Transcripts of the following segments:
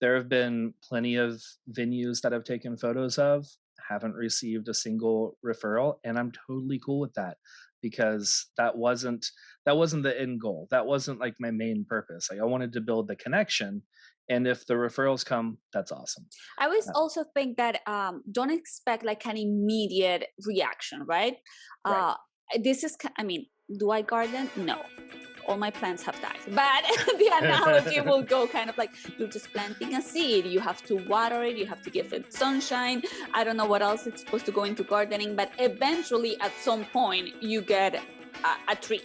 There have been plenty of venues that I've taken photos of, haven't received a single referral, and I'm totally cool with that because that wasn't the end goal. That wasn't like my main purpose. Like I wanted to build the connection, and if the referrals come, that's awesome. I always Uh, also think that don't expect like an immediate reaction, right? right. Uh, this is, I mean, do I garden? No. All my plants have died. But the analogy will go kind of like you're just planting a seed. You have to water it, you have to give it sunshine. I don't know what else it's supposed to go into gardening, but eventually at some point you get a tree.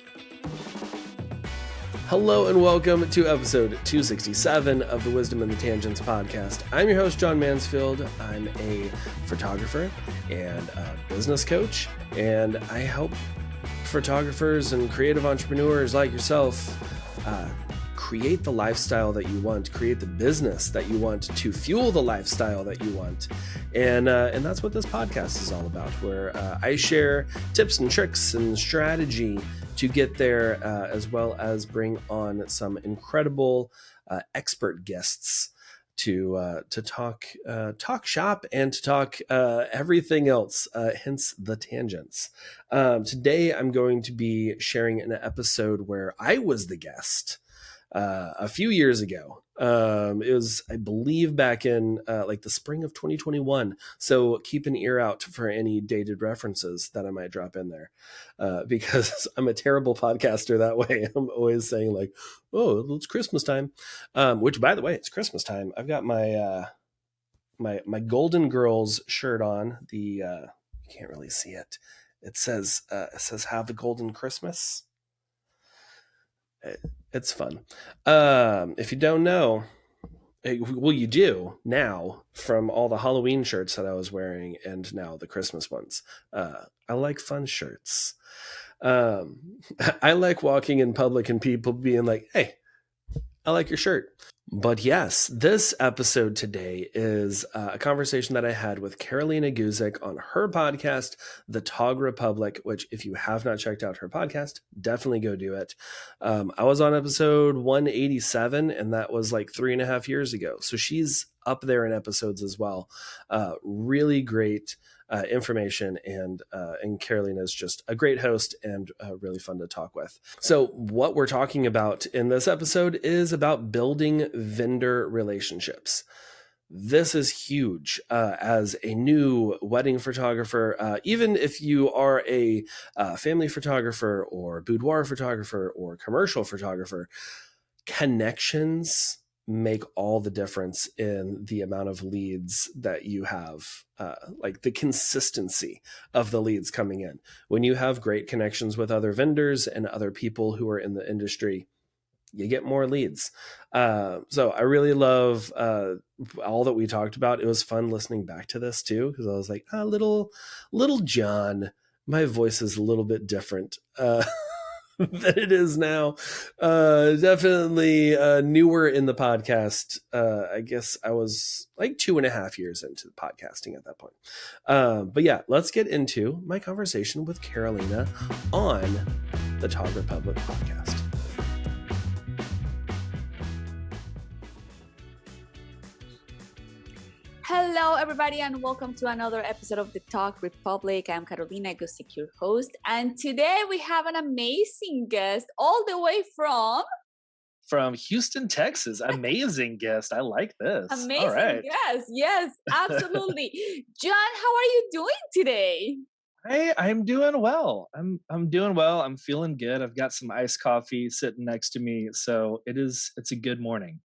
Hello and welcome to episode 267 of the Wisdom and the Tangents podcast. I'm your host, John Mansfield. I'm a photographer and a business coach, and I help photographers and creative entrepreneurs like yourself create the lifestyle that you want, create the business that you want to fuel the lifestyle that you want. And that's what this podcast is all about, where I share tips and tricks and strategy to get there, as well as bring on some incredible expert guests to talk shop and to talk everything else, hence the tangents. Today, I'm going to be sharing an episode where I was the guest a few years ago. It was, I believe, back in like the spring of 2021. So keep an ear out for any dated references that I might drop in there, because I'm a terrible podcaster that way. I'm always saying like, "Oh, it's Christmas time," which, by the way, it's Christmas time. I've got my my Golden Girls shirt on. You can't really see it. It says "Have a Golden Christmas." It's fun. If you don't know, well, you do now from all the Halloween shirts that I was wearing and now the Christmas ones. I like fun shirts. I like walking in public and people being like, "Hey, I like your shirt." But yes, this episode today is a conversation that I had with Carolina Guzik on her podcast, The Tog Republic, which if you have not checked out her podcast, definitely go do it. I was on episode 187, and that was like 3.5 years ago. So she's up there in episodes as well. Really great information, and Carolina is just a great host and really fun to talk with. So what we're talking about in this episode is about building vendor relationships. This is huge as a new wedding photographer. Even if you are a family photographer or boudoir photographer or commercial photographer, connections make all the difference in the amount of leads that you have, like the consistency of the leads coming in. When you have great connections with other vendors and other people who are in the industry, you get more leads. So I really love all that we talked about. It was fun listening back to this too, because I was like, little John, my voice is a little bit different than it is now. Definitely newer in the podcast. I guess I was like 2.5 years into podcasting at that point. But yeah, let's get into my conversation with Carolina on the Tog Republic podcast. Hello, everybody, and welcome to another episode of the Tog Republic. I'm Carolina Guzik, your host, and today we have an amazing guest all the way From Houston, Texas. Amazing guest. I like this. All amazing right. guest. Yes, absolutely. John, how are you doing today? I'm doing well. I'm doing well. I'm feeling good. I've got some iced coffee sitting next to me, so it's a good morning.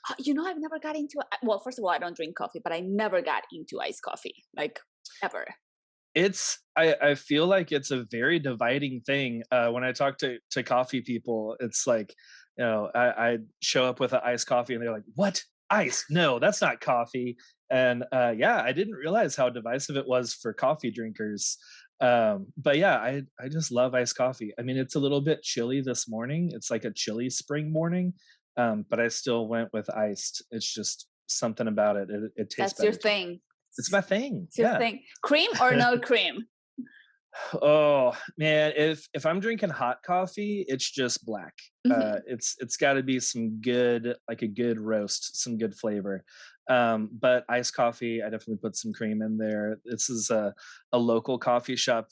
I've never got into well, first of all, I don't drink coffee, but I never got into iced coffee, like ever. I feel like it's a very dividing thing. When I talk to coffee people, it's like, I show up with an iced coffee and they're like, "What? Ice? No, that's not coffee." And yeah, I didn't realize how divisive it was for coffee drinkers. But yeah, I just love iced coffee. I mean, it's a little bit chilly this morning. It's like a chilly spring morning. But I still went with iced. It's just something about it. It tastes That's your better to me. thing. It's my thing. It's your Yeah. thing. Cream or no cream? Oh man, if I'm drinking hot coffee, it's just black. Mhm. It's got to be some good, like a good roast, some good flavor. But iced coffee, I definitely put some cream in there. This is a local coffee shop.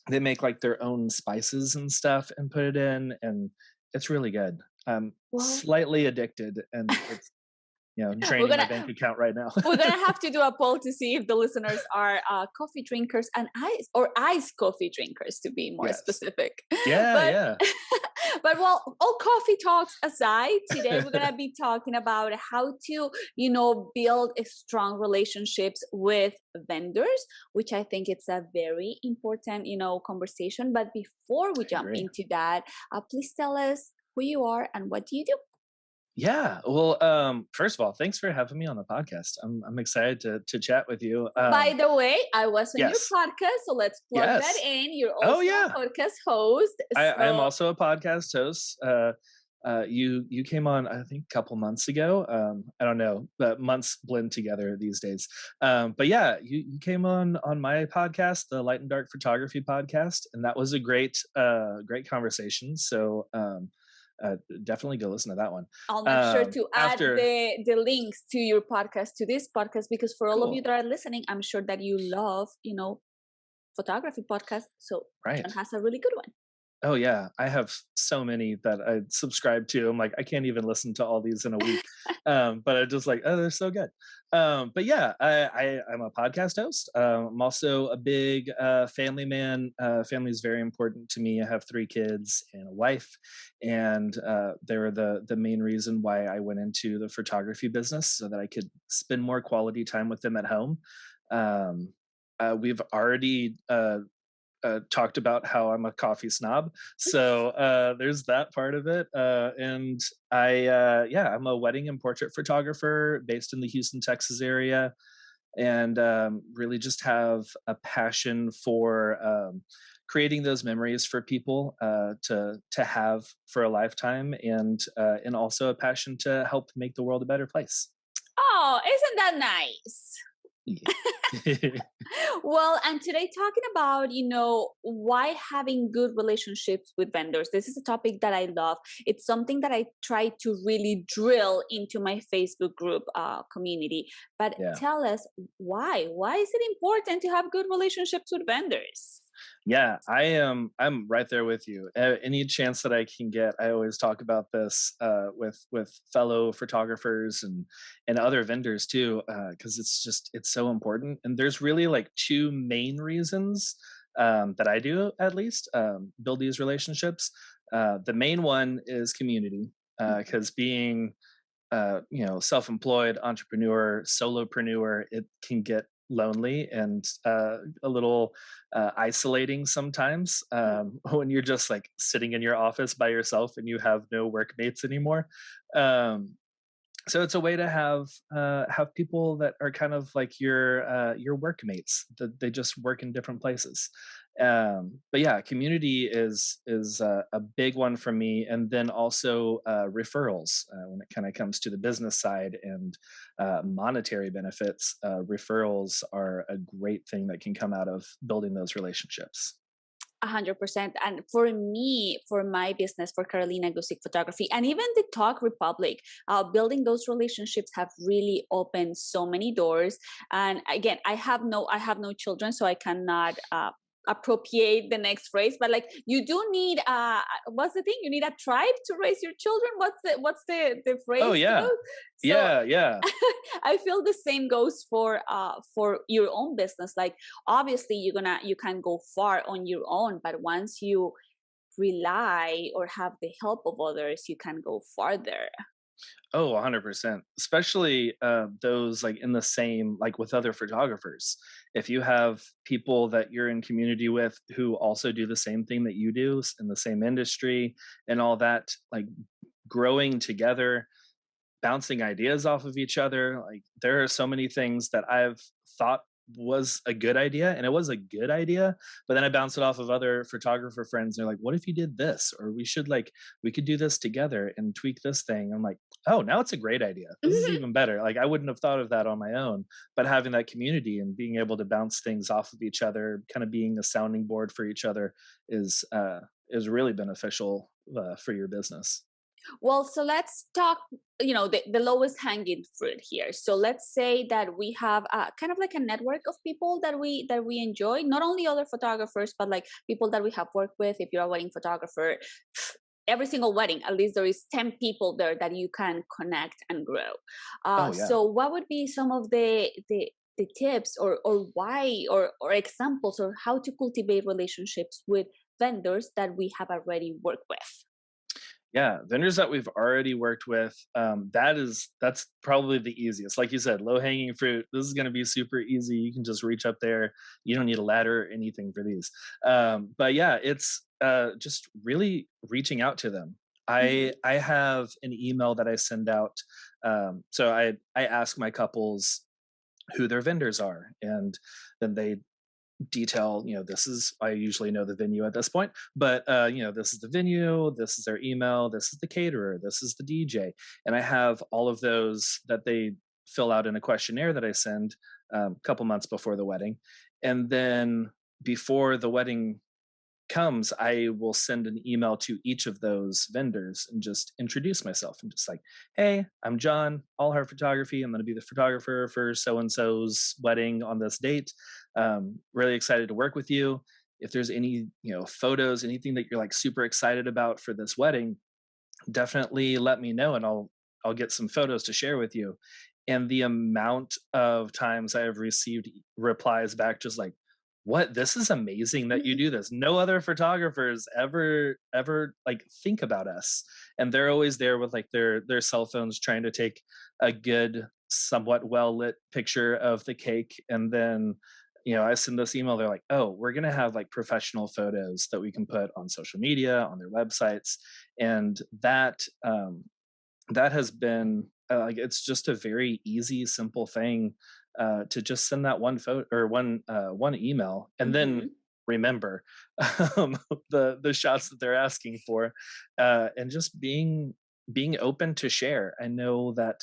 They make like their own spices and stuff and put it in, and it's really good. I'm Well, slightly addicted, and it's we're draining my gonna bank account right now. we're gonna have to do a poll to see if the listeners are coffee drinkers and ice coffee drinkers, to be more Yes. specific. Yeah. But Yeah. but well, all coffee talks aside, today we're gonna be talking about how to, build a strong relationships with vendors, which I think it's a very important, conversation. But before we I jump agree. into that, please tell us who you are and what do you do. Yeah. Well, first of all, thanks for having me on the podcast. I'm excited to chat with you. By the way, I was on your Yes. podcast, so let's plug that Yes. in. You're Oh also yeah. a podcast host. I am So, also a podcast host. You came on I think a couple months ago. I don't know, but months blend together these days. But yeah, you came on my podcast, the Light and Dark Photography podcast, and that was a great conversation. So definitely go listen to that one. I'll make sure to add After the links to your podcast, to this podcast, because for all of you Cool. that are listening, I'm sure that you love, photography podcast. So John Right. has a really good one. Oh yeah, I have so many that I subscribe to. I'm like, I can't even listen to all these in a week. But I just like, oh, they're so good. But yeah, I'm a podcast host. I'm also a big family man. Family is very important to me. I have 3 kids and a wife, and they were the main reason why I went into the photography business so that I could spend more quality time with them at home. Um, we've already talked about how I'm a coffee snob. So there's that part of it. And yeah, I'm a wedding and portrait photographer based in the Houston, Texas area, and really just have a passion for creating those memories for people to have for a lifetime, and also a passion to help make the world a better place. Oh, isn't that nice? Yeah. Well, and today talking about, why having good relationships with vendors. This is a topic that I love. It's something that I try to really drill into my Facebook group community. But Yeah. tell us why? Why is it important to have good relationships with vendors? Yeah, I'm right there with you. Any chance that I can get, I always talk about this with fellow photographers and other vendors too, because it's so important. And there's really like 2 main reasons that I do at least build these relationships. The main one is community, Mhm. because being self-employed entrepreneur, solopreneur, it can get lonely and a little isolating sometimes when you're just like sitting in your office by yourself and you have no workmates anymore. Um, so it's a way to have people that are kind of like your workmates, that they just work in different places. But yeah, community is a big one for me, and then also referrals when it kind of comes to the business side and monetary benefits. Referrals are a great thing that can come out of building those relationships. 100%. And for me, for my business, for Carolina Gusick Photography, and even the Tog Republic, building those relationships have really opened so many doors. And again, I have no children, so I cannot appropriate the next phrase. But like, you do need what's the thing? You need a tribe to raise your children. What's the Oh phrase yeah, goes? So yeah, yeah. I feel the same goes for your own business. Like, obviously you can go far on your own, but once you rely or have the help of others, you can go farther. Oh, 100%. Especially those like in the same, like with other photographers. If you have people that you're in community with who also do the same thing that you do in the same industry and all that, like growing together, bouncing ideas off of each other. Like there are so many things that I've thought was a good idea, and it was a good idea, but then I bounced it off of other photographer friends. They're like, what if you did this, or we could do this together and tweak this thing. I'm like, oh, now it's a great idea. This is even better. Like, I wouldn't have thought of that on my own, but having that community and being able to bounce things off of each other, kind of being a sounding board for each other, is really beneficial for your business. Well, so let's talk, the lowest hanging fruit here. So let's say that we have kind of like a network of people that we enjoy, not only other photographers, but like people that we have worked with. If you're a wedding photographer, every single wedding, at least there is 10 people there that you can connect and grow. Oh yeah. So what would be some of the tips or why or examples or how to cultivate relationships with vendors that we have already worked with? Yeah, vendors that we've already worked with, that's probably the easiest. Like you said, low hanging fruit. This is going to be super easy. You can just reach up there. You don't need a ladder or anything for these. But yeah, it's just really reaching out to them. Mhm. I have an email that I send out. So I ask my couples who their vendors are, and then they detail, this is, I usually know the venue at this point, but this is the venue, this is their email, this is the caterer, this is the DJ, and I have all of those that they fill out in a questionnaire that I send a couple months before the wedding. And then before the wedding comes, I will send an email to each of those vendors and just introduce myself and just like, hey, I'm John, All Heart Photography. I'm going to be the photographer for so and so's wedding on this date. Really excited to work with you. If there's any, photos, anything that you're like super excited about for this wedding, definitely let me know, and I'll get some photos to share with you. And the amount of times I have received replies back just like, what, this is amazing that you do this. No other photographers ever like think about us. And they're always there with like their cell phones trying to take a good, somewhat well lit picture of the cake. And then I send this email, they're like, oh, we're going to have like professional photos that we can put on social media, on their websites. And that has been like, it's just a very easy, simple thing to just send that one photo or one email, and then Mhm. remember um, the shots that they're asking for, and just being open to share. I know that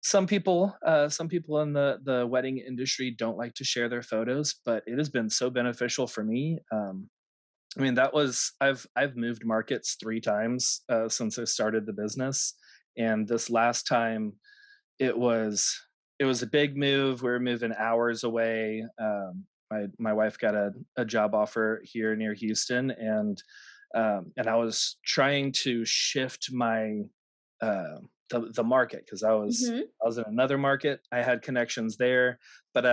some people in the wedding industry don't like to share their photos, but it has been so beneficial for me. I mean, I've moved markets 3 times since I started the business, and this last time it was it was a big move. We were moving hours away. My wife got a job offer here near Houston, and I was trying to shift my the market because Mhm. I was in another market. I had connections there, but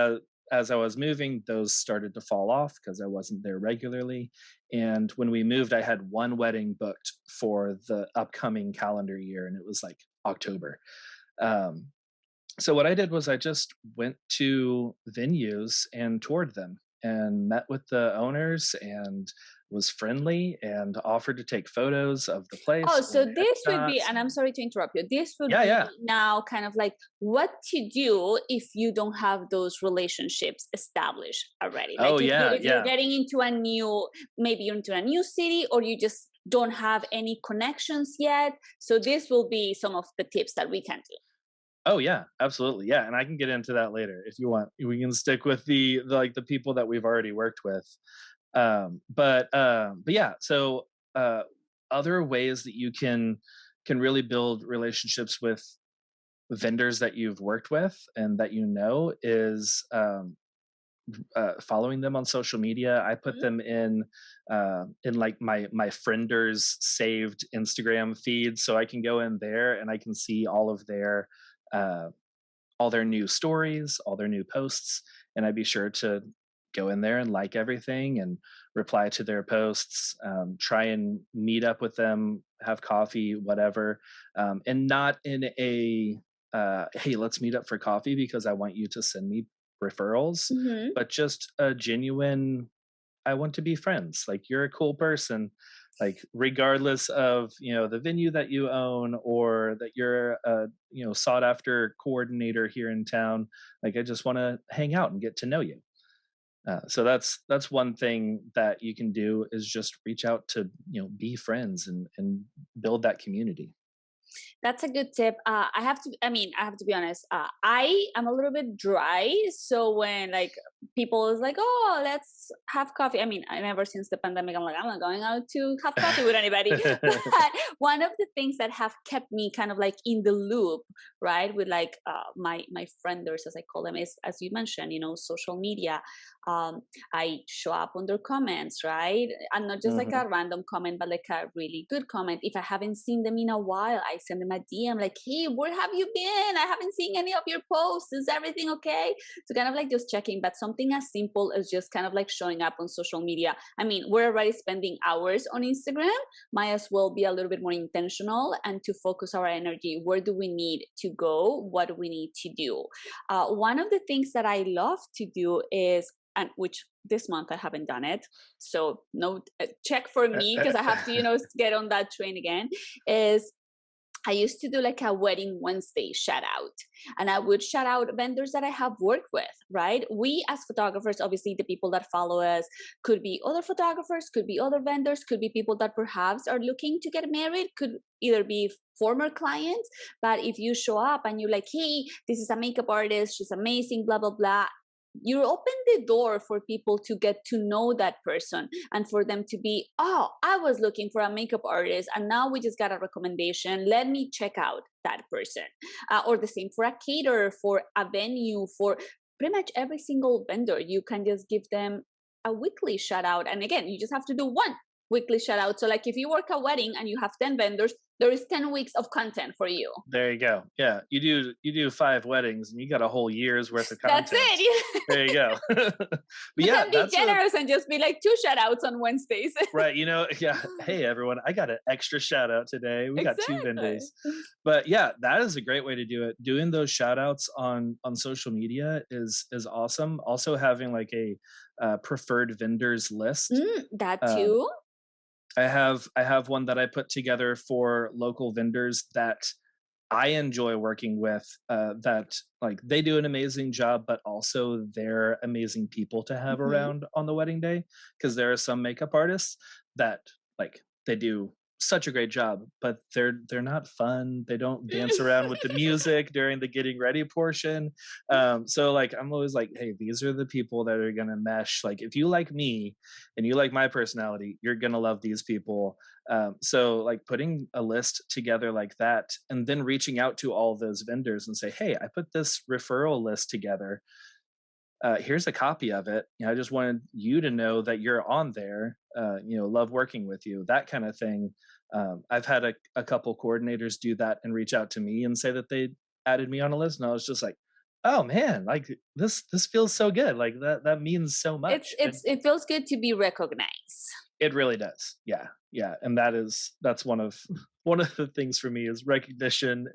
as I was moving, those started to fall off because I wasn't there regularly. And when we moved, I had one wedding booked for the upcoming calendar year, and it was like October. Um, so what I did was I just went to venues and toured them and met with the owners and was friendly and offered to take photos of the Oh, place so or this would be, headshots. and I'm sorry to interrupt you. This would Yeah, yeah. be now kind of like what to do if you don't have those relationships established already. Like Oh yeah, if you're yeah. getting into maybe you're into a new city, or you just don't have any connections yet. So this will be some of the tips that we can do. Oh yeah, absolutely. Yeah, and I can get into that later if you want. We can stick with the people that we've already worked with. But yeah, so uh other ways that you can really build relationships with vendors that you've worked with and that is following them on social media. I put them in like my frienders saved Instagram feed, so I can go in there and I can see uh, all their new stories, all their new posts, and I'd be sure to go in there and like everything and reply to their posts. Try and meet up with them, have coffee, whatever, and not in a hey, let's meet up for coffee because I want you to send me referrals, Mhm. but just a genuine, I want to be friends. Like, you're a cool person. like regardless of the venue that you own or that you're a sought after coordinator here in town. Like I just want to hang out and get to know you. So that's one thing that you can do is just reach out to be friends and build that community. That's a good tip. I have to be honest. I am a little bit dry. So when like people is like, oh, let's have coffee. I mean, I never since the pandemic, I'm like, I'm not going out to have coffee with anybody. But one of the things that have kept me kind of like in the loop, right, with like my frienders, as I call them, is as you mentioned, social media. Um, I show up on their comments, right? And not just like Hmm. a random comment, but like a really good comment. If I haven't seen them in a while, I send them a DM like, hey, where have you been? I haven't seen any of your posts. Is everything okay? So kind of like just checking, but something as simple as just kind of like showing up on social media. I mean, we're already spending hours on Instagram. Might as well be a little bit more intentional and to focus our energy. Where do we need to go? What do we need to do? One of the things that I love to do is, and which this month I haven't done it, so no check for me because I have to get on that train again, is I used to do like a wedding Wednesday shout out, and I would shout out vendors that I have worked with, right? We as photographers, obviously the people that follow us could be other photographers, could be other vendors, could be people that perhaps are looking to get married, could either be former clients. But if you show up and you're like, hey, this is a makeup artist, she's amazing, blah, blah, blah, you open the door for people to get to know that person and for them to be, oh, I was looking for a makeup artist and now we just got a recommendation, let me check out that person. Or the same for a caterer, for a venue, for pretty much every single vendor. You can just give them a weekly shout out, and again, you just have to do one weekly shout out. So like if you work a wedding and you have 10 vendors, there is 10 weeks of content for you. There you go. Yeah, you do 5 weddings and you got a whole year's worth of That's content. it. There you go. But You yeah, can be that's a generous and just be like 2 shout outs on Wednesdays. right. Yeah. Hey everyone, I got an extra shout out today. We got 2 vendors. Exactly. But yeah, that is a great way to do it. Doing those shout outs on social media is awesome. Also having like a preferred vendors list. That Um, too. I have one that I put together for local vendors that I enjoy working with. That like they do an amazing job, but also they're amazing people to have Mhm. around on the wedding day. Because there are some makeup artists that like they do such a great job, but they're not fun. They don't dance around with the music during the getting ready portion. So like I'm always like, hey, these are the people that are gonna mesh. Like if you like me and you like my personality, you're gonna love these people. So like putting a list together like that and then reaching out to all those vendors and say, hey, I put this referral list together. Here's a copy of it. I just wanted you to know that you're on there. Love working with you, that kind of thing. I've had a couple coordinators do that and reach out to me and say that they added me on a list, and I was just like, oh man, like this feels so good. Like that means so It's much. And it's it feels good to be recognized. it really does. Yeah. Yeah. And that's one of one of the things for me is recognition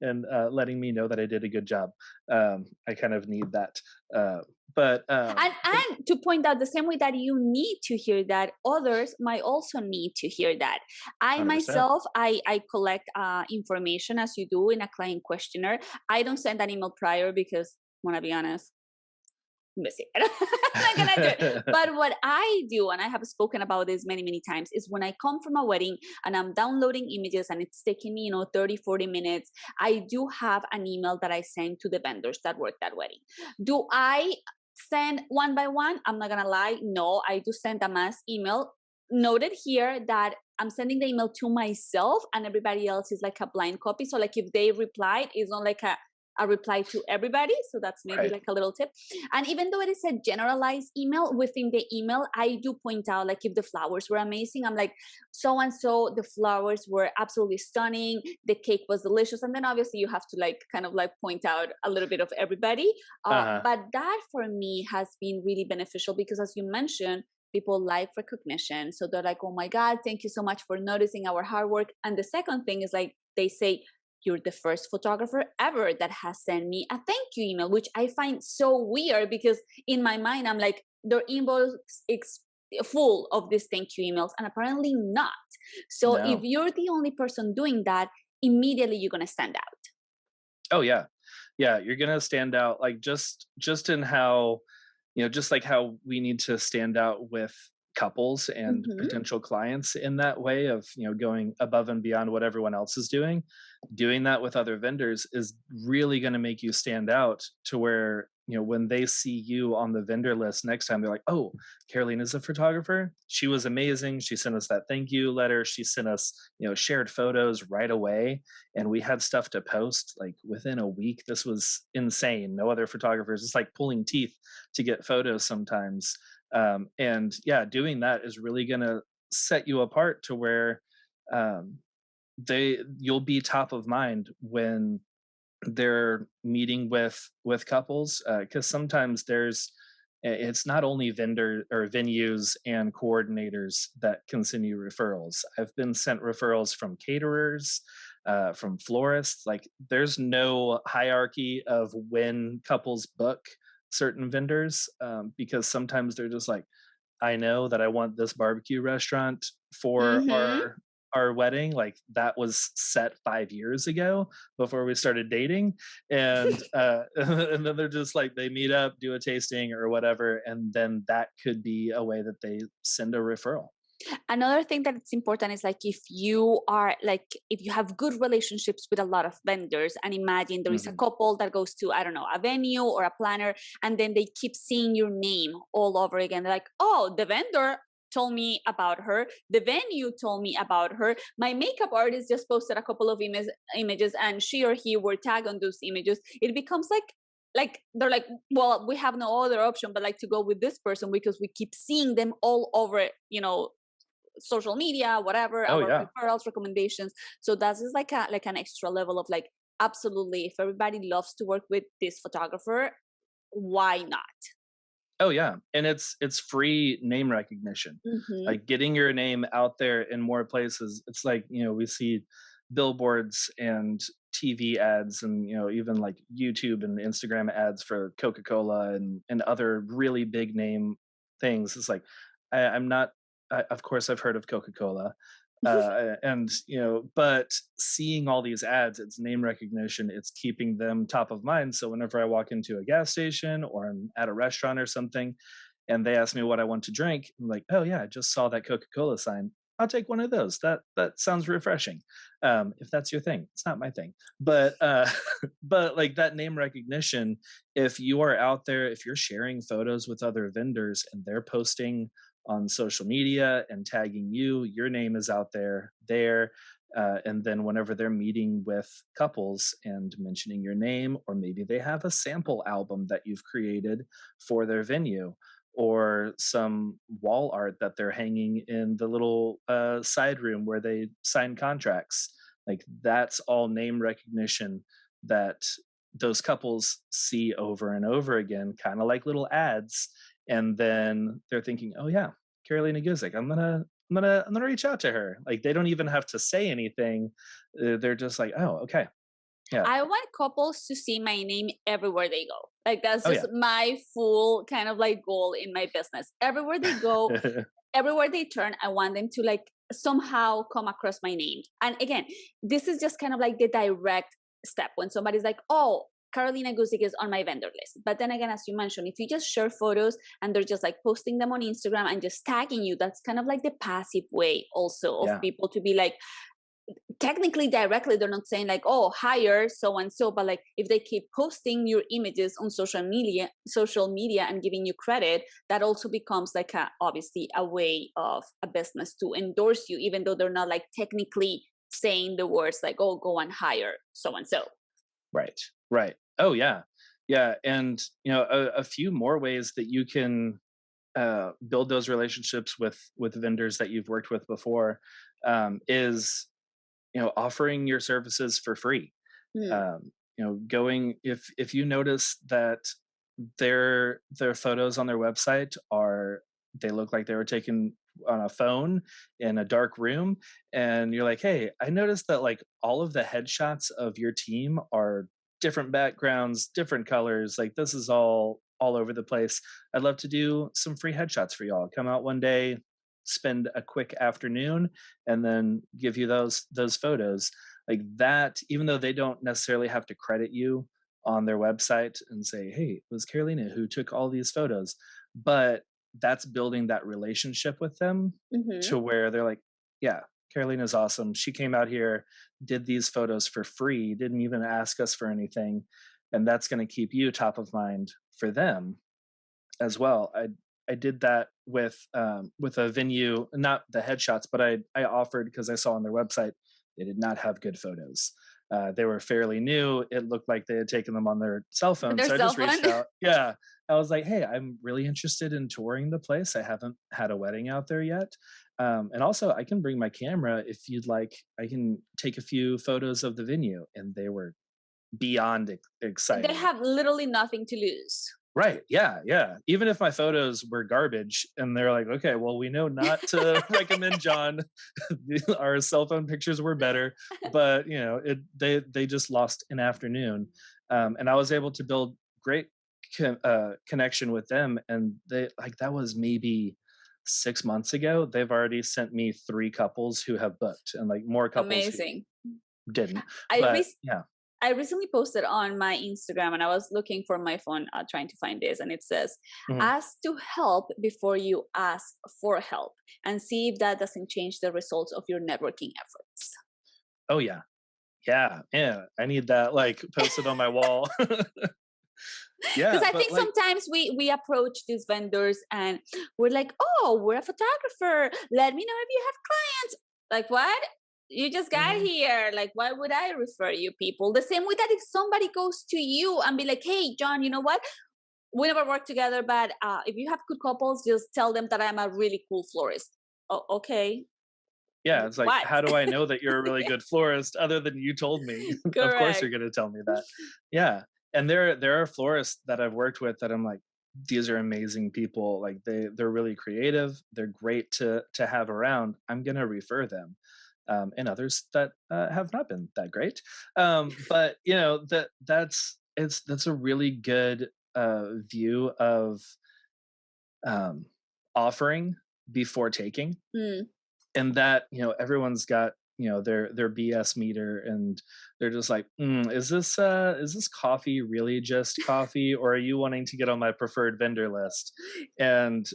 and letting me know that I did a good job. I kind of need that. Uh, but And to point out the same way that you need to hear that, others might also need to hear that. I 100%. myself, I collect information as you do in a client questionnaire. I don't send an email prior because, want to be honest, missing. I'm not gonna do it. But what I do, and I have spoken about this many, many times, is when I come from a wedding and I'm downloading images and it's taking me, 30, 40 minutes, I do have an email that I send to the vendors that work that wedding. Do I send one by one? I'm not gonna lie. No, I do send a mass email. Noted here that I'm sending the email to myself and everybody else is like a blind copy. So like if they replied, it's not like a reply to everybody. So that's maybe Right. like a little tip. And even though it is a generalized email, within the email, I do point out like if the flowers were amazing, I'm like, so and so, the flowers were absolutely stunning. The cake was delicious. And then obviously you have to like kind of like point out a little bit of everybody. Uh-huh. But that for me has been really beneficial because as you mentioned, people like recognition. So they're like, oh my God, thank you so much for noticing our hard work. And the second thing is like, they say, you're the first photographer ever that has sent me a thank you email, which I find so weird because in my mind, I'm like, their inbox full of these thank you emails, and apparently not. So if No. you're the only person doing that, immediately you're going to stand out. Oh yeah. Yeah, you're gonna stand out, like, just in how, just like how we need to stand out with couples and Hmm. potential clients in that way of, going above and beyond what everyone else is doing that with other vendors is really going to make you stand out to where, when they see you on the vendor list next time, they're like, oh, Caroline is a photographer. She was amazing. She sent us that thank you letter. She sent us, shared photos right away. And we had stuff to post like within a week. This was insane. No other photographers. It's like pulling teeth to get photos sometimes. And yeah, doing that is really going to set you apart to where, um, you'll be top of mind when they're meeting with couples, because sometimes it's not only vendor or venues and coordinators that can send you referrals. I've been sent referrals from caterers, from florists. Like, there's no hierarchy of when couples book certain vendors, because sometimes they're just like, I know that I want this barbecue restaurant for Hmm. our wedding. Like, that was set 5 years ago before we started dating. And and then they're just like, they meet up, do a tasting or whatever, and then that could be a way that they send a referral. Another thing that it's important is like if you are like if you have good relationships with a lot of vendors, and imagine there is a Mhm. couple that goes to, I don't know, a venue or a planner, and then they keep seeing your name all over again. They're like, oh, the vendor told me about her, the venue told me about her, my makeup artist just posted a couple of images and she or he were tagged on those images. It becomes like they're like, well, we have no other option but like to go with this person because we keep seeing them all over, social media, whatever, Oh our yeah. referrals, recommendations. So that's just like an extra level of like, absolutely, if everybody loves to work with this photographer, why not? Oh yeah, and it's free name recognition. Hmm. Like, getting your name out there in more places. It's like, we see billboards and TV ads and, even like YouTube and Instagram ads for Coca-Cola and other really big name things. It's like, I'm not of course I've heard of Coca-Cola. And but seeing all these ads, it's name recognition, it's keeping them top of mind. So whenever I walk into a gas station or I'm at a restaurant or something and they ask me what I want to drink, I'm like, oh yeah, I just saw that Coca-Cola sign, I'll take one of those. That sounds refreshing. If that's your thing. It's not my thing. But but like, that name recognition, if you are out there, if you're sharing photos with other vendors and they're posting on social media and tagging you, your name is out there. And then whenever they're meeting with couples and mentioning your name, or maybe they have a sample album that you've created for their venue, or some wall art that they're hanging in the little side room where they sign contracts, like, that's all name recognition that those couples see over and over again, kind of like little ads. And then they're thinking, oh yeah, Carolina Guzik, I'm gonna reach out to her. Like, they don't even have to say anything. They're just like, oh, okay, yeah. I want couples to see my name everywhere they go. Like that's Oh just yeah. my full kind of like goal in my business. Everywhere they go, everywhere they turn, I want them to like somehow come across my name. And again, this is just kind of like the direct step when somebody's like, oh, Carolina Guzik is on my vendor list. But then again, as you mentioned, if you just share photos and they're just like posting them on Instagram and just tagging you, that's kind of like the passive way also of Yeah. people to be like, technically directly they're not saying like, oh, hire so and so, but like if they keep posting your images on social media and giving you credit, that also becomes like obviously a way of a business to endorse you, even though they're not like technically saying the words like, oh, go and hire so and so. Right. Right. Oh yeah. Yeah. And a few more ways that you can build those relationships with vendors that you've worked with before, is, offering your services for free. Going, if you notice that their photos on their website are, they look like they were taken on a phone in a dark room, and you're like, hey, I noticed that like all of the headshots of your team are different backgrounds, different colors, like, this is all all over the place. I'd love to do some free headshots for y'all. Come out one day, spend a quick afternoon, and then give you those photos like that. Even though they don't necessarily have to credit you on their website and say, "Hey, it was Carolina who took all these photos," but that's building that relationship with them Hmm. to where they're like, "Yeah, Carolina's awesome. She came out here, did these photos for free, didn't even ask us for anything." And that's going to keep you top of mind for them as well. I did that with a venue, not the headshots, but I offered because I saw on their website they did not have good photos. They were fairly new. It looked like they had taken them on their cell phone. Their So I cell just reached phone. out. Yeah. I was like, hey, I'm really interested in touring the place. I haven't had a wedding out there yet. And also, I can bring my camera if you'd like. I can take a few photos of the venue. And they were beyond They excited. have literally nothing to lose. Right. Yeah. Yeah. Even if my photos were garbage and they're like, okay, well, we know not to recommend John. Our cell phone pictures were better, but they just lost an afternoon. And I was able to build great connection with them. And they like, that was maybe 6 months ago. They've already sent me 3 couples who have booked and like more couples who Amazing. didn't. I But re- yeah. I recently posted on my Instagram and I was looking for my phone, trying to find this, and it says, Mhm. ask to help before you ask for help, and see if that doesn't change the results of your networking efforts. Oh yeah. Yeah. Yeah. I need that like posted on my wall. Because Yeah, I but think like, sometimes we approach these vendors and we're like, oh, we're a photographer. Let me know if you have clients. Like, what? You just got mhm, here. Like, why would I refer you people? The same way that if somebody goes to you and be like, hey, John, you know what? We never worked together, but if you have good couples, just tell them that I'm a really cool florist. Oh, okay. yeah, it's like, What? how do I know that you're a really good florist other than you told me? Of course you're Correct. gonna tell me that. Yeah. And there are florists that I've worked with that I'm like, these are amazing people. Like they're really creative. They're great to have around. I'm gonna refer them. And others that have not been that great. But that's a really good view of um, offering before taking, Mm, and that everyone's got their BS meter, and they're just like, is this coffee really just coffee, or are you wanting to get on my preferred vendor list? And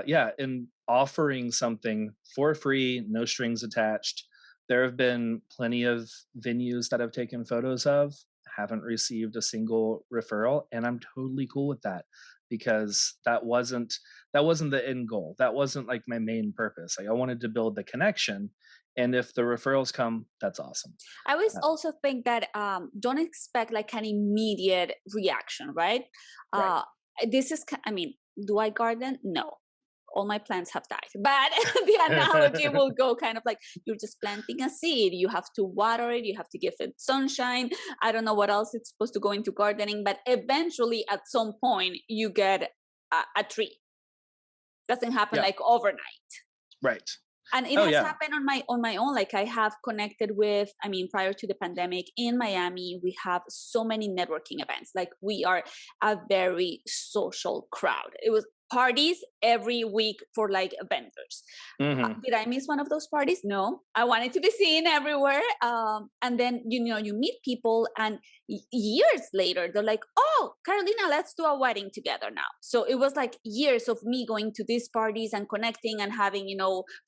yeah, in offering something for free, no strings attached, there have been plenty of venues that I've taken photos of, haven't received a single referral, and I'm totally cool with that, because that wasn't the end goal. That wasn't like my main purpose. Like I wanted to build the connection, and if the referrals come, that's awesome. I always Uh, also think that don't expect like an immediate reaction, right? right. Uh, this is, I mean, do I garden? No. All my plants have died. But the analogy will go kind of like you're just planting a seed. You have to water it, you have to give it sunshine. I don't know what else it's supposed to go into gardening, but eventually at some point you get a tree. Doesn't happen Yeah. like overnight. Right. And it Oh has yeah. happened on my own. Like I have connected with, I mean, prior to the pandemic in Miami, we have so many networking events. Like we are a very social crowd. It was parties every week for like vendors. Hmm. Did I miss one of those parties? No, I wanted to be seen everywhere. And then you meet people, and years later they're like, "Oh, Carolina, let's do a wedding together now." So it was like years of me going to these parties and connecting and having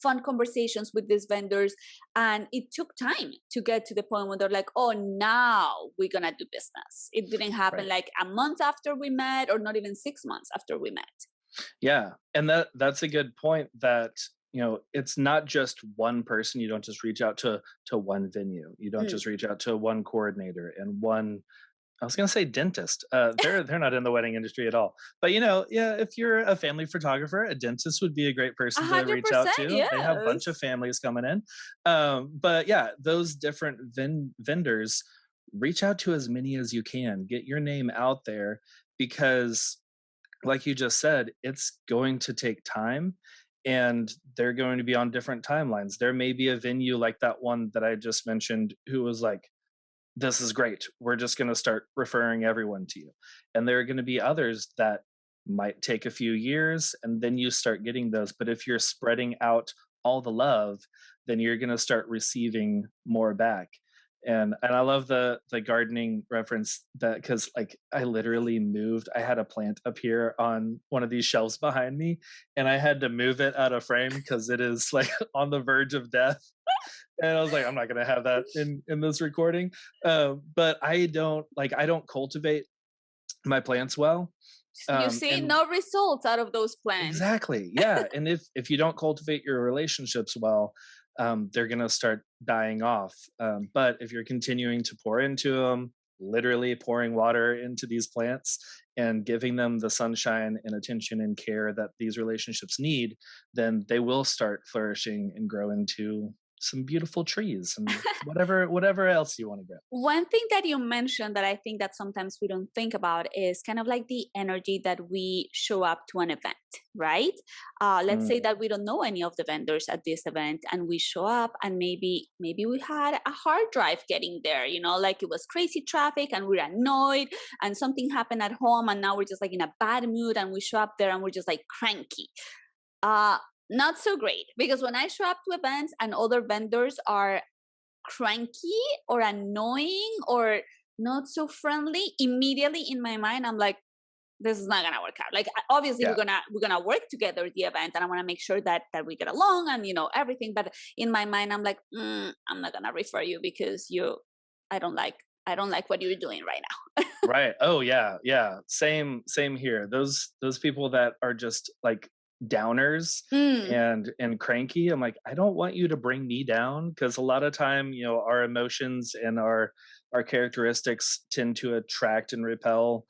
fun conversations with these vendors, and it took time to get to the point where they're like, "Oh, now we're gonna do business." It didn't happen Right. like a month after we met, or not even 6 months after we met. Yeah, and that's a good point. That it's not just one person. You don't just reach out to one venue. You don't Mm. just reach out to one coordinator and one. I was gonna say dentist. They're not in the wedding industry at all. But yeah, if you're a family photographer, a dentist would be a great A person to hundred reach out percent, to. They have a bunch of yes. families coming in. But yeah, those different vendors, reach out to as many as you can. Get your name out there, because, like you just said, it's going to take time, and they're going to be on different timelines. There may be a venue like that one that I just mentioned who was like, this is great. We're just going to start referring everyone to you. And there are going to be others that might take a few years and then you start getting those. But if you're spreading out all the love, then you're going to start receiving more back. And I love the gardening reference, that because like I literally moved, I had a plant up here on one of these shelves behind me, and I had to move it out of frame because it is like on the verge of death. And I was like, I'm not gonna have that in this recording. But I don't cultivate my plants well. You see And no results out of those plants. exactly, yeah. And if you don't cultivate your relationships well, they're gonna start dying off. But if you're continuing to pour into them, literally pouring water into these plants and giving them the sunshine and attention and care that these relationships need, then they will start flourishing and grow into some beautiful trees and whatever else you want to grow. One thing that you mentioned that I think that sometimes we don't think about is kind of like the energy that we show up to an event, right? Let's say Mm, that we don't know any of the vendors at this event, and we show up, and maybe we had a hard drive getting there. Like it was crazy traffic, and we're annoyed, and something happened at home, and now we're just like in a bad mood, and we show up there, and we're just like cranky. Uh, Not so great, because when I show up to events and other vendors are cranky or annoying or not so friendly, immediately in my mind I'm like, this is not gonna work out. Like obviously we're yeah, gonna work together at the event, and I want to make sure that we get along and everything. But in my mind I'm like, I'm not gonna refer you because I don't like I don't like what you're doing right now. right. Oh yeah, yeah. Same here. Those people that are just like downers Mm, and cranky, I'm like, I don't want you to bring me down, because a lot of time, our emotions and our characteristics tend to attract and repel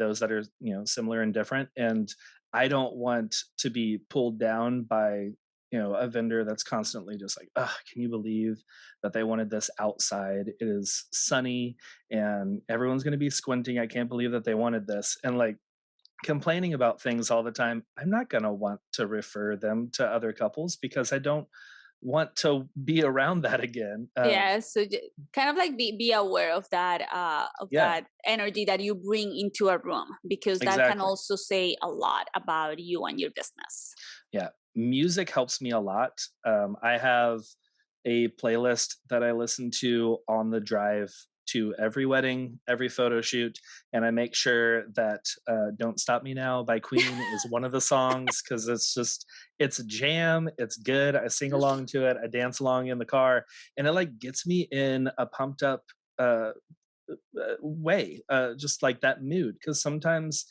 those that are, similar and different. And I don't want to be pulled down by, a vendor that's constantly just like, oh, can you believe that they wanted this outside? It is sunny and everyone's going to be squinting. I can't believe that they wanted this. And like, complaining about things all the time, I'm not going to want to refer them to other couples because I don't want to be around that again. yeah, so kind of like be aware of Yeah, that energy that you bring into a room, because that can exactly. also say a lot about you and your business. Yeah. Music helps me a lot. I have a playlist that I listen to on the drive to every wedding, every photo shoot, and I make sure that "Don't Stop Me Now" by Queen is one of the songs, because it's a jam, it's good. I sing along to it, I dance along in the car, and it like gets me in a pumped up uh, way, just like that mood. Because sometimes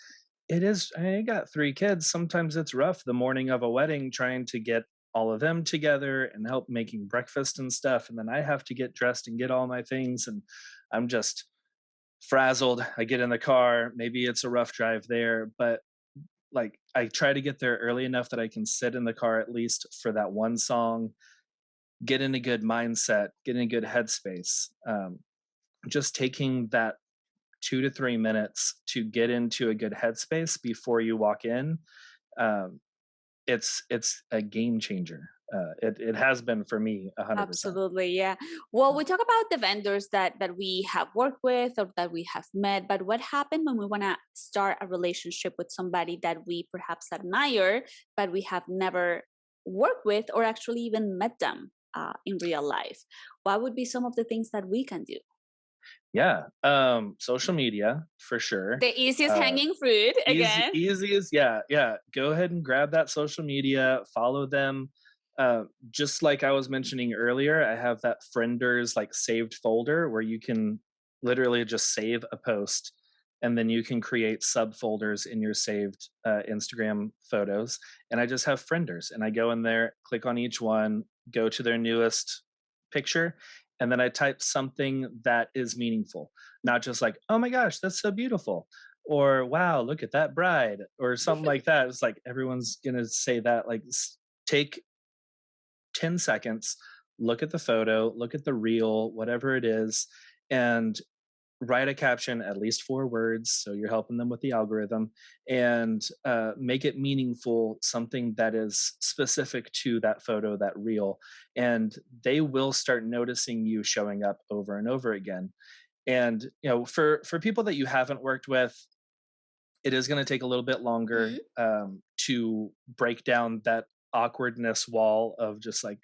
I got 3 kids. Sometimes it's rough the morning of a wedding trying to get all of them together and help making breakfast and stuff. And then I have to get dressed and get all my things. And I'm just frazzled. I get in the car. Maybe it's a rough drive there, but like I try to get there early enough that I can sit in the car at least for that one song, get in a good mindset, get in a good headspace. Just taking that 2 to 3 minutes to get into a good headspace before you walk in, um, it's a game changer. It has been for me 100%. Absolutely, yeah. Well, we talk about the vendors that we have worked with or that we have met, but what happened when we want to start a relationship with somebody that we perhaps admire, but we have never worked with or actually even met them in real life? What would be some of the things that we can do? Yeah, social media for sure. The easiest Uh, hanging fruit again. easiest, yeah, yeah. Go ahead and grab that social media, follow them. Just like I was mentioning earlier, I have that frienders like saved folder where you can literally just save a post, and then you can create subfolders in your saved Instagram photos. And I just have frienders, and I go in there, click on each one, go to their newest picture, and then I type something that is meaningful, not just like, oh my gosh, that's so beautiful, or wow, look at that bride, or something like that. It's like everyone's gonna say that. Like, take 10 seconds, look at the photo, look at the reel, whatever it is, and write a caption, at least 4 words. So you're helping them with the algorithm, and make it meaningful, something that is specific to that photo, that reel. And they will start noticing you showing up over and over again. And, for people that you haven't worked with, it is going to take a little bit longer to break down that awkwardness wall of just like,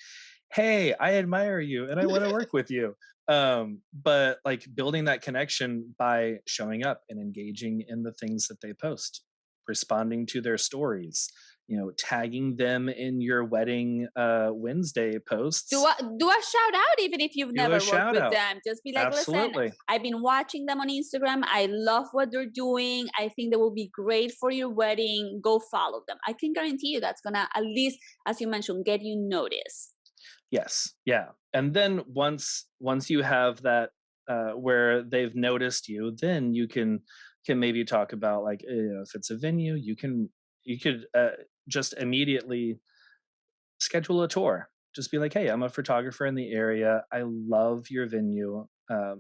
hey, I admire you and I want to work with you. But like building that connection by showing up and engaging in the things that they post, responding to their stories, tagging them in your wedding Wednesday do posts. a shout out even if you've Do a never worked shout with out. them. Just be like, listen, Absolutely. I've been watching them on Instagram. I love what they're doing. I think they will be great for your wedding. Go follow them. I can guarantee you that's gonna, at least as you mentioned, get you noticed. Yes. Yeah. And then once you have that where they've noticed you, then you can maybe talk about like, if it's a venue, you could just immediately schedule a tour. Just be like, hey, I'm a photographer in the area. I love your venue. I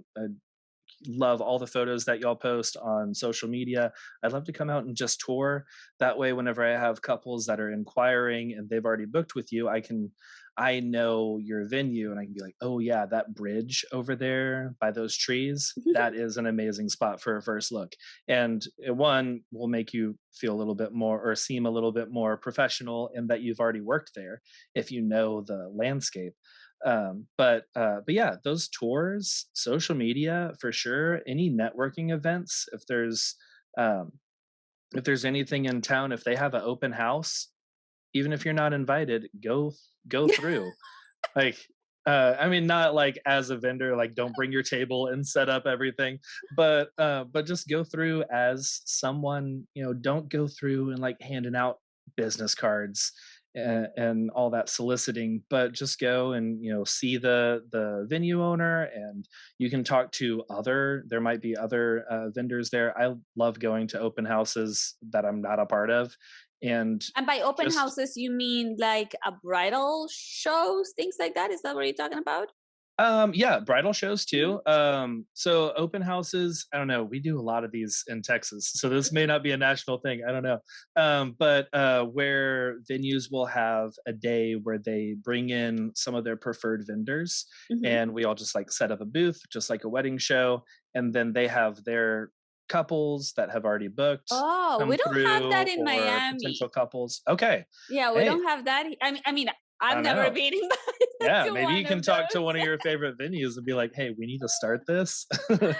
love all the photos that y'all post on social media. I'd love to come out and just tour. That way, whenever I have couples that are inquiring and they've already booked with you, I know your venue and I can be like, oh yeah, that bridge over there by those trees, that is an amazing spot for a first look. And one will make you feel a little bit more or seem a little bit more professional in that you've already worked there if you know the landscape. But yeah, those tours, social media for sure, any networking events, um if there's anything in town, if they have an open house, even if you're not invited, go through. Like, I mean, not like as a vendor, like don't bring your table and set up everything, but just go through as someone, don't go through and like handing out business cards and all that soliciting, but just go and see the venue owner, and you can talk to there might be other vendors there. I love going to open houses that I'm not a part of, and And by open just houses, you mean like a bridal shows, things like that? Is that what you're talking about? yeah, bridal shows Mhm. too. So open houses, I don't know. We do a lot of these in Texas, so this may not be a national thing. I don't know. But where venues will have a day where they bring in some of their preferred vendors, Mhm. and we all just like set up a booth, just like a wedding show, and then they have their couples that have already booked Oh, we come don't have that through, in or Miami. potential couples. Okay, Yeah, we hey, don't have that. I mean, I I've don't never know. been invited Yeah, to maybe one you can of talk to those. one of your favorite venues and be like, "Hey, we need to start this." But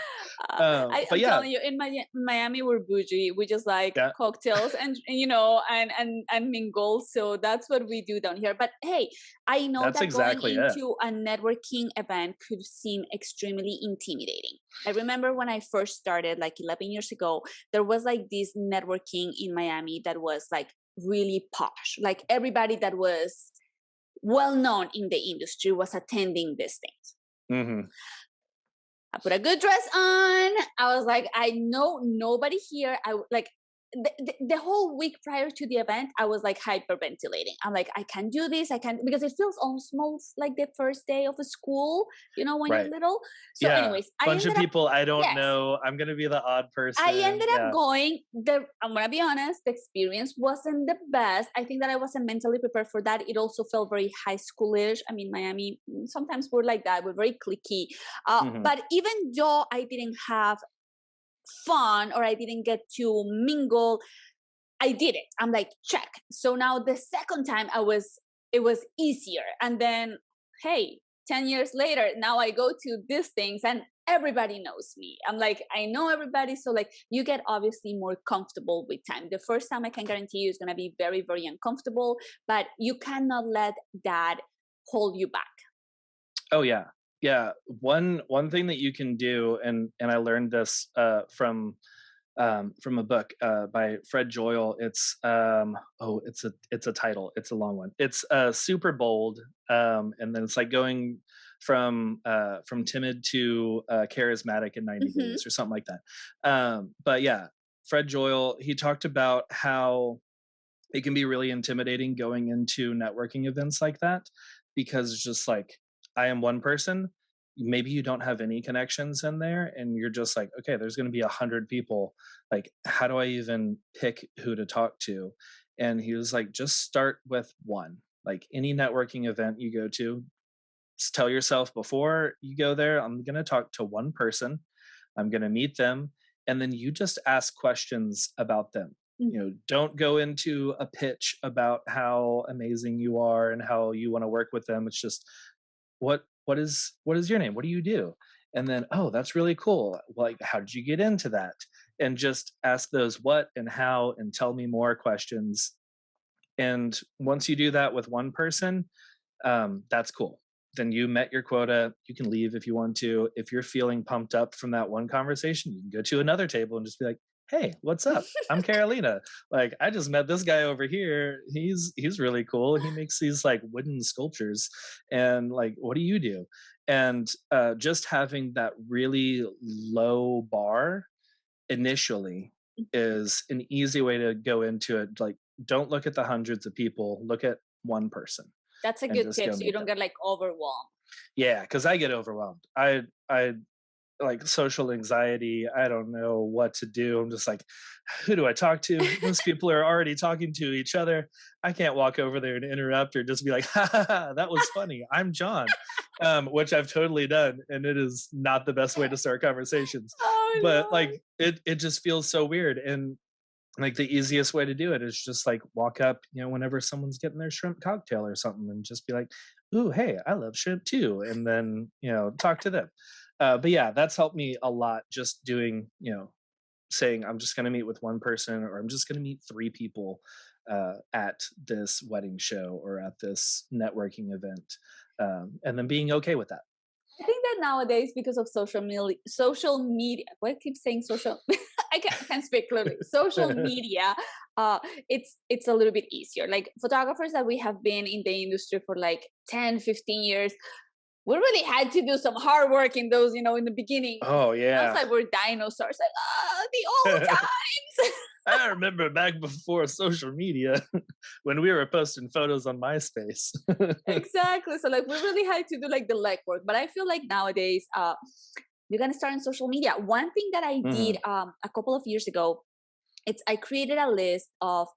I'm yeah, telling you, in Miami, we're bougie. We just like yeah, cocktails and mingle. So that's what we do down here. But hey, I know that's that going exactly it. into a networking event could seem extremely intimidating. I remember when I first started, like 11 years ago, there was like this networking in Miami that was like really posh. Like everybody that was well known in the industry was attending these things. Mhm. I put a good dress on. I was like, I know nobody here. Like the whole week prior to the event, I was like hyperventilating. I'm like, I can do this. I can, because it feels almost like the first day of a school, when you're Right. little. So, Yeah. anyways, I Bunch of ended up, people I don't yes, know. I'm gonna be the odd I person. ended up Yeah. going there. I'm gonna be honest, the experience wasn't the best. I think that I wasn't mentally prepared for that. It also felt very high schoolish. I mean, Miami, sometimes we're like that. We're very cliquey. Mhm. But even though I didn't have fun or I didn't get to mingle, I did it. I'm like, check. So now the second time it was easier. And then, hey, 10 years later, now I go to these things and everybody knows me. I'm like, I know everybody. So like you get obviously more comfortable with time. The first time I can guarantee you is going to be very, very uncomfortable, but you cannot let that hold you back. Oh yeah. Yeah. One thing that you can do, and I learned this from a book by Fred Joyle. It's a title. It's a long one. It's super bold, and then it's like going from timid to charismatic in 90 Hmm. days or something like that. But yeah, Fred Joyle, he talked about how it can be really intimidating going into networking events like that, because it's just like, I am one person, maybe you don't have any connections in there, and you're just like, okay, there's going to be 100 people, like how do I even pick who to talk to? And he was like, just start with one. Like any networking event you go to, just tell yourself before you go there, I'm going to talk to one person, I'm going to meet them, and then you just ask questions about them. You know, don't go into a pitch about how amazing you are and how you want to work with them. It's just what is your name? What do you do? And then, oh, that's really cool. Like, how did you get into that? And just ask those what and how and tell me more questions. And once you do that with one person, that's cool. Then you met your quota. You can leave if you want to. If you're feeling pumped up from that one conversation, you can go to another table and just be like, "Hey, what's up? I'm Carolina. Like, I just met this guy over here. He's really cool. He makes these like wooden sculptures, and like, what do you do?" And just having that really low bar initially is an easy way to go into it. Like, don't look at the hundreds of people. Look at one person That's a and good just tip, go so you meet don't them. get like overwhelmed. Yeah, because I get overwhelmed. I like social anxiety. I don't know what to do. I'm just like, who do I talk to? Most people are already talking to each other. I can't walk over there and interrupt or just be like, ha ha ha, that was funny. I'm John, which I've totally done, and it is not the best way to start conversations. Oh But no. like, it just feels so weird, and like the easiest way to do it is just like walk up, you know, whenever someone's getting their shrimp cocktail or something, and just be like, "Ooh, hey, I love shrimp too," and then you know talk to them. But yeah, that's helped me a lot. Just doing, you know, saying I'm just going to meet with one person, or I'm just going to meet three people at this wedding show or at this networking event, and then being okay with that. I think that nowadays, because of social media, why I keep saying social? I can't speak clearly. Social media, uh, it's a little bit easier. Like photographers that we have been in the industry for like 10, 15 years, we really had to do some hard work in those, in the beginning. Oh Sounds yeah. like we're dinosaurs, like the old times. I remember back before social media when we were posting photos on MySpace. Exactly. So like we really had to do like the legwork. But I feel like nowadays, you're gonna start on social media. One thing that I did Mhm. a couple of years ago, it's I created a list of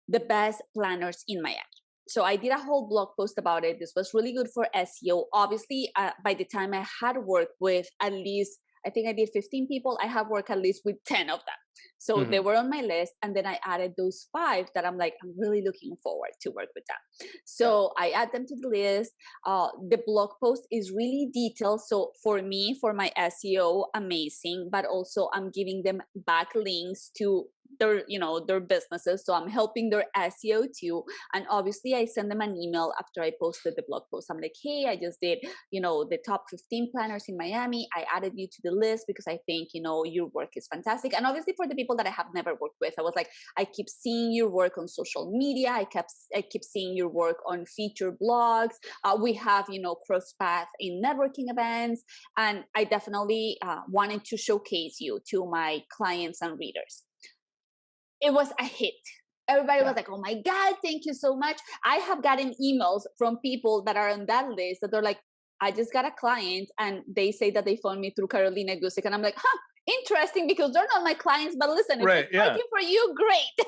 the best planners in Miami. So I did a whole blog post about it. This was really good for SEO. Obviously, by the time I had worked with at least, I think I did 15 people, I have worked at least with 10 of them. So they Mhm. were on my list. And then I added those five that I'm like, I'm really looking forward to work with them. So I add them to the list. The blog post is really detailed. So for me, for my SEO, amazing, but also I'm giving them backlinks to their businesses. So I'm helping their SEO too. And obviously I send them an email after I posted the blog post. I'm like, hey, I just did, the top 15 planners in Miami. I added you to the list because I think, your work is fantastic. And obviously for the people that I have never worked with, I was like, I keep seeing your work on social media. I keep seeing your work on feature blogs. We have, cross path in networking events. And I definitely wanted to showcase you to my clients and readers. It was a hit. Everybody was Yeah. like, oh my God, thank you so much. I have gotten emails from people that are on that list that they're like, I just got a client and they say that they found me through Carolina Gusick. And I'm like, huh, interesting, because they're not my clients, but listen, if Right. it's Yeah. working for you, great.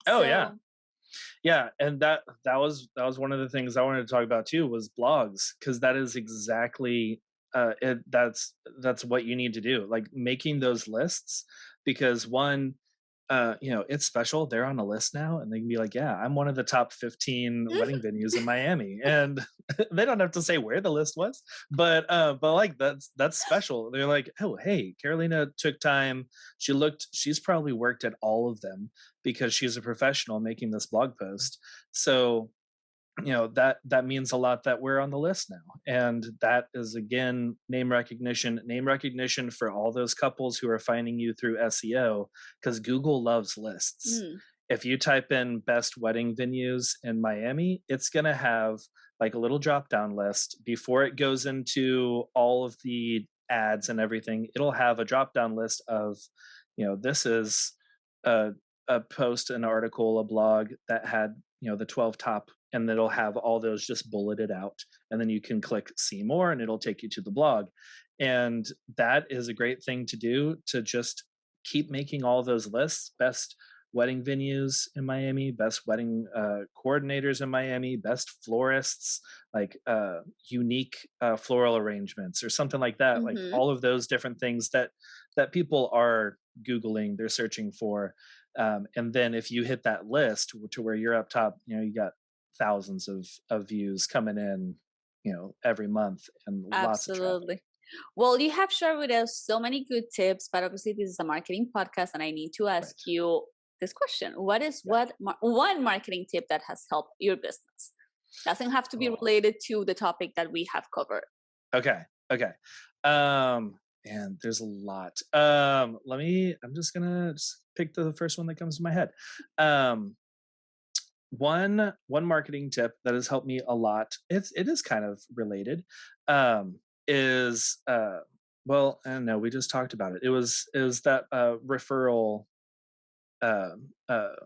Oh yeah. So, Yeah. And that was one of the things I wanted to talk about too was blogs, because that is exactly that's what you need to do. Like making those lists, because one, it's special. They're on a list now, and they can be like, "Yeah, I'm one of the top 15 wedding venues in Miami," and they don't have to say where the list was, but like that's special. They're like, "Oh, hey, Carolina took time. She's probably worked at all of them because she's a professional making this blog post." So that means a lot that we're on the list now, and that is again name recognition for all those couples who are finding you through SEO, because Google loves lists. mm, If you type in best wedding venues in Miami, it's going to have like a little drop down list before it goes into all of the ads and everything. It'll have a drop down list of, this is a, a post, an article, a blog that had, the 12 top, and it'll have all those just bulleted out, and then you can click see more and it'll take you to the blog. And that is a great thing to do, to just keep making all those lists: best wedding venues in Miami, best wedding coordinators in Miami, best florists, like unique floral arrangements or something like that. Like mm-hmm. all of those different things that that people are Googling, they're searching for. And then if you hit that list to where you're up top, you got thousands of views coming in, every month and lots of traffic. Absolutely. Well, you have shared with us so many good tips, but obviously this is a marketing podcast, and I need to ask Right. you this question: what is Yeah. one marketing tip that has helped your business? Doesn't have to be Oh, related to the topic that we have covered. okay. Okay. And there's a lot. I'm just gonna just pick the first one that comes to my head. Um, one marketing tip that has helped me a lot, it is kind of related, is well, I don't know, we just talked about it. It was that referral, um uh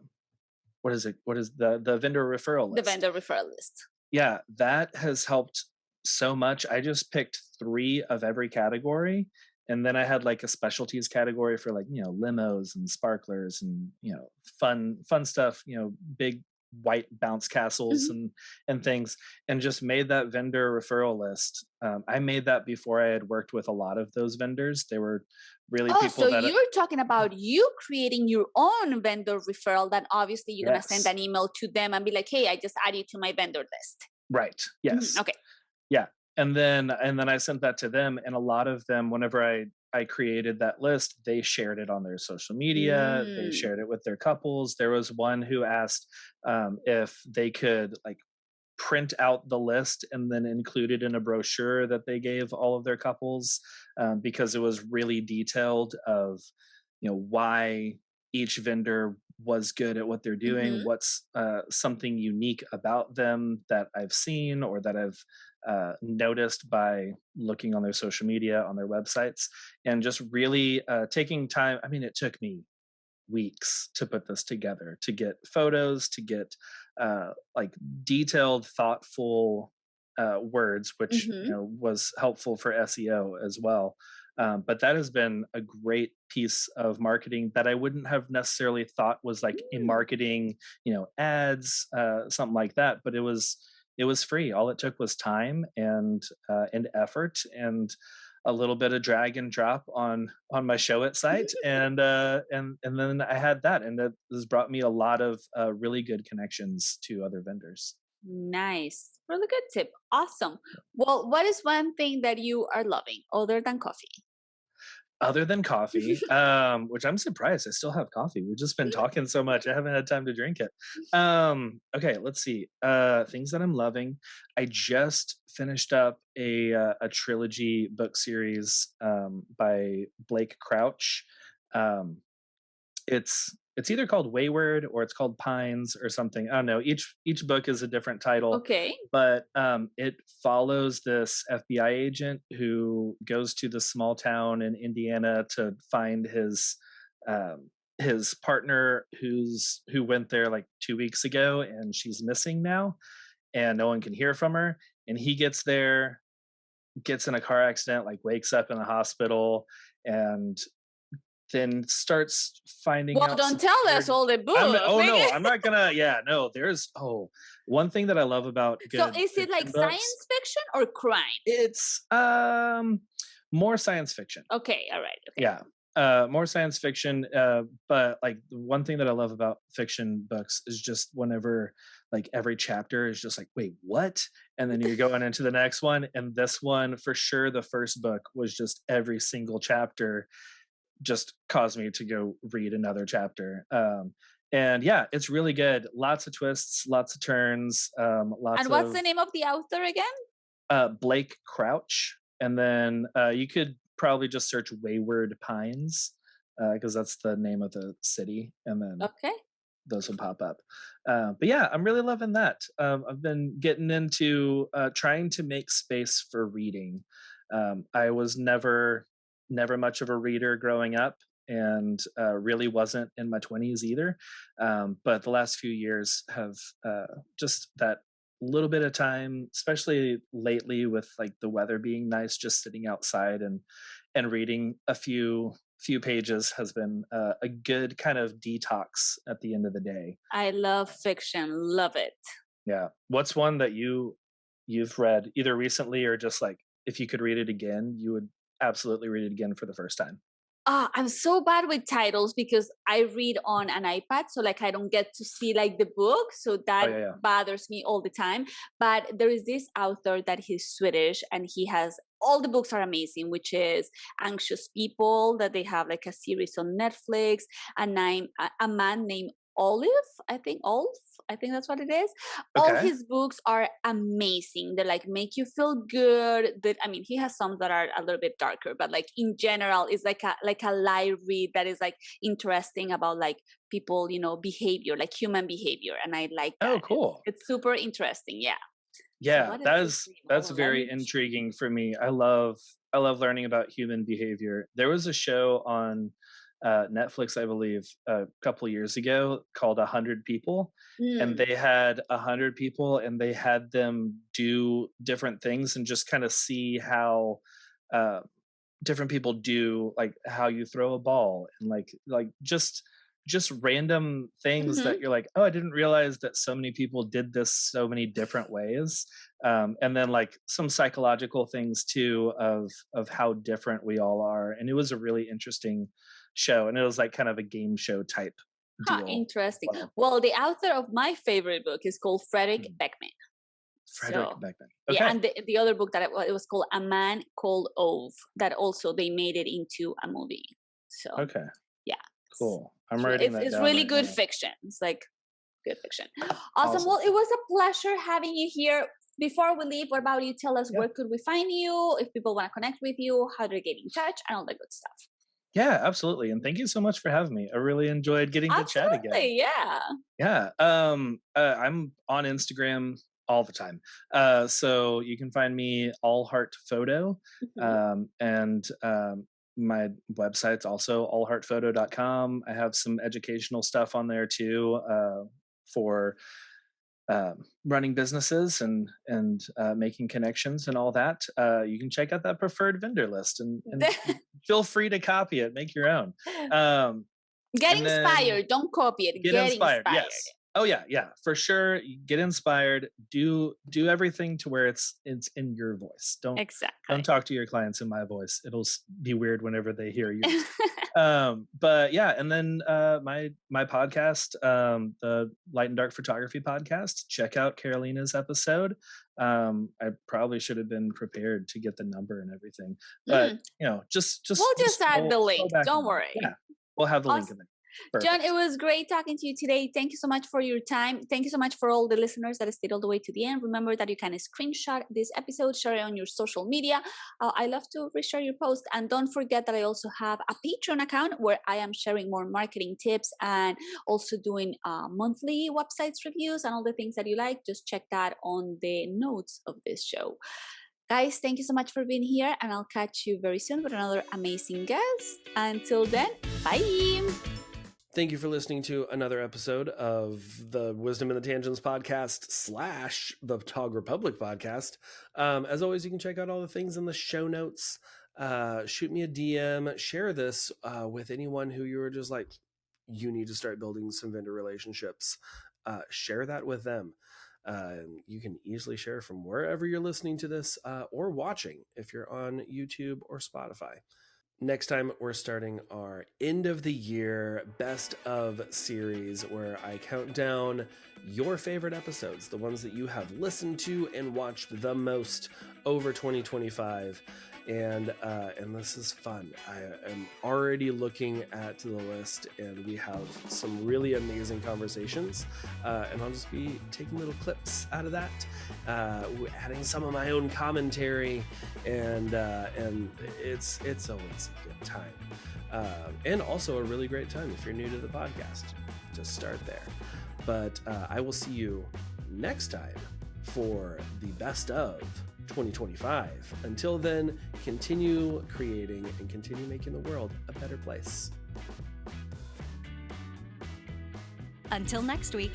what is it? What is the vendor referral The list? vendor referral list. Yeah, that has helped so much. I just picked 3 of every category, and then I had, like, a specialties category for, like, limos and sparklers and, fun stuff, big white bounce castles Mhm. and things, and just made that vendor referral list. I made that before I had worked with a lot of those vendors. They were really Oh, people so that you're talking about you creating your own vendor referral. Then obviously you're gonna send Yes. an email to them and be like, "Hey, I just added you to my vendor list." Right. Mhm. Yes. Okay. Yeah, and then I sent that to them, and a lot of them, whenever I created that list, they shared it on their social media. They Mm. shared it with their couples. There was one who asked, if they could, like, print out the list and then include it in a brochure that they gave all of their couples, because it was really detailed of why each vendor was good at what they're doing, Mhm. what's something unique about them that I've seen or that I've noticed by looking on their social media, on their websites, and just really taking time. I mean, it took me weeks to put this together, to get photos, to get like detailed, thoughtful words, which Mhm. was helpful for SEO as well. But that has been a great piece of marketing that I wouldn't have necessarily thought was like a Mm. marketing, ads, something like that. But it was free. All it took was time and effort and a little bit of drag and drop on my show it site, and then I had that, and that has brought me a lot of really good connections to other vendors. Nice. Really good tip. Awesome. Well, what is one thing that you are loving other than coffee? Other than coffee, which I'm surprised I still have coffee. We've just been talking so much, I haven't had time to drink it. Okay, let's see. Things that I'm loving. I just finished up a trilogy book series by Blake Crouch. Um, it's either called Wayward or it's called Pines or something. I don't know. Each book is a different title, Okay. but it follows this FBI agent who goes to the small town in Indiana to find his partner who went there like 2 weeks ago, and she's missing now, and no one can hear from her. And he gets there, gets in a car accident, like wakes up in the hospital, and then starts finding Well, out don't some tell us weird. all the book. Oh Maybe. no, I'm not gonna. Yeah, no. One thing that I love about So good is it like fiction books. science fiction or crime? It's more science fiction. Okay. All right. Okay. Yeah, more science fiction. But like the one thing that I love about fiction books is just whenever like every chapter is just like, wait, what? And then you're going into the next one, and this one for sure. The first book was just every single chapter just caused me to go read another chapter. And yeah, it's really good. Lots of twists, lots of turns, lots And what's of the name of the author again? Blake Crouch. And then you could probably just search Wayward Pines because that's the name of the city. And then Okay. those will pop up. But yeah, I'm really loving that. I've been getting into trying to make space for reading. I was never much of a reader growing up, and really wasn't in my 20s either. But the last few years have just that little bit of time, especially lately with like the weather being nice, just sitting outside and reading a few pages has been a good kind of detox at the end of the day. I love fiction. Love it. Yeah. What's one that you've read either recently or just like if you could read it again, you would absolutely read it again for the first time? I'm so bad with titles because I read on an iPad, so like I don't get to see like the book, so Oh that yeah, yeah. bothers me all the time. But there is this author that he's Swedish, and he has all the books are amazing, which is Anxious People, that they have like a series on Netflix. A man named Olive, I think that's what it is. All Okay. his books are amazing. They like make you feel good. That I mean, he has some that are a little bit darker, but like in general, it's like a light read that is like interesting about like people, behavior, like human behavior, and I like Oh, that. cool. It's super interesting. Yeah. So Yeah, what is his name? that's Let very me. intriguing for me. I love learning about human behavior. There was a show on Netflix, I believe, a couple of years ago called 100 People, and Mm, they had 100 people, and they had them do different things and just kind of see how uh, different people do, like how you throw a ball, and like just random things mhm. that you're like, oh, I didn't realize that so many people did this so many different ways. And then like some psychological things too of how different we all are, and it was a really interesting show, and it was like kind of a game show type Huh, deal as interesting. well. Well, the author of my favorite book is called Frederick Mhm. Beckman. Frederick So Beckman. yeah, Okay. and the other book that it was called A Man Called Ove, that also they made it into a movie. So Okay. yeah, Cool. I'm writing that it's down really right good now. fiction. It's like good fiction. Awesome. Awesome. Well, it was a pleasure having you here. Before we leave, what about you? Tell us Yeah. where could we find you if people want to connect with you, how to get in touch, and all the good stuff. Yeah, absolutely. And thank you so much for having me. I really enjoyed getting to chat again. Absolutely, yeah. Yeah. I'm on Instagram all the time. So you can find me All Heart Photo. Mhm. And my website's also allheartphoto.com. I have some educational stuff on there too, for running businesses and making connections and all that. You can check out that preferred vendor list, and feel free to copy it, make your own. Um, Get and then inspired. Don't copy it. get Get inspired. inspired. Yes. Oh yeah, yeah, for sure. Get inspired. Do everything to where it's in your voice. Don't Exactly. talk to your clients in my voice. It'll be weird whenever they hear yours. But yeah, and then my podcast, the Light and Dark Photography podcast. Check out Carolina's episode. I probably should have been prepared to get the number and everything, but Mm, just we'll just add the scroll link. back Don't in there. Yeah, worry. we'll have the link in Awesome. there. John, it Perfect. was great talking to you today. Thank you so much for your time. Thank you so much for all the listeners that stayed all the way to the end. Remember that you can screenshot this episode, share it on your social media. I love to reshare your post. And don't forget that I also have a Patreon account where I am sharing more marketing tips and also doing monthly websites reviews and all the things that you like. Just check that on the notes of this show. Guys, thank you so much for being here, and I'll catch you very soon with another amazing guest. Until then, bye. Thank you for listening to another episode of the Wisdom in the Tangents podcast / the Tog Republic podcast. As always, you can check out all the things in the show notes. Shoot me a DM, share this with anyone who you were just like, you need to start building some vendor relationships. Share that with them. You can easily share from wherever you're listening to this or watching if you're on YouTube or Spotify. Next time, we're starting our end of the year best of series where I count down your favorite episodes, the ones that you have listened to and watched the most over 2025. And this is fun. I am already looking at the list, and we have some really amazing conversations. And I'll just be taking little clips out of that, adding some of my own commentary, and it's always a good time, and also a really great time if you're new to the podcast. Just start there. But I will see you next time for the best of 2025. Until then, continue creating and continue making the world a better place. Until next week.